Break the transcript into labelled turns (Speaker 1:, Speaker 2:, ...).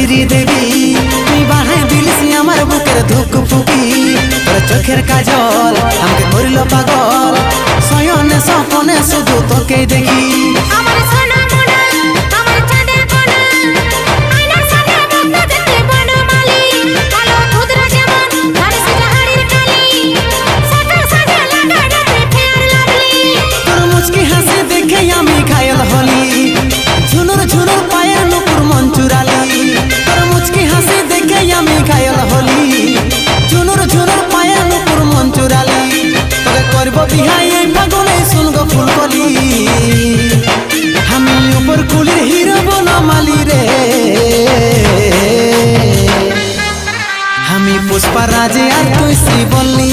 Speaker 1: শ্রীদেবী তুই বাড়াই দিলিস আমার বুকের ধুক ফুকি তোর চোখের কাজল আমাকে করল পাগল শয়নে স্বপনে শুধু তোকে দেখি
Speaker 2: আমার সোনা মোনা আমার চাঁদের কোনা আয়নার সাথে মুখটা দেখতে বনমালী কালো ধুতরা যেমন ধারিস জাহারের কালি সাকা সাজা লাগা ডাকে ফেয়ার লাভলি
Speaker 1: তোর মুচকি হাসি দেখে আমি ঘায়ল হলি ঝুনুর ঝুনুর পায়ের নুপুর মন চুরালি তোর মুচকি হাসি দেখে আমি ঘায়ল হলি ঝুনুর ঝুনুর পায়ের নুপুর মন চুরালি তোকে করব বিহাই এই ফাগুনে শুনগো ফুল কলি আমি উপর কুলির হিরো বনমালী রে আমি পুষ্পা রাজে আর তুই শ্রীবল্লী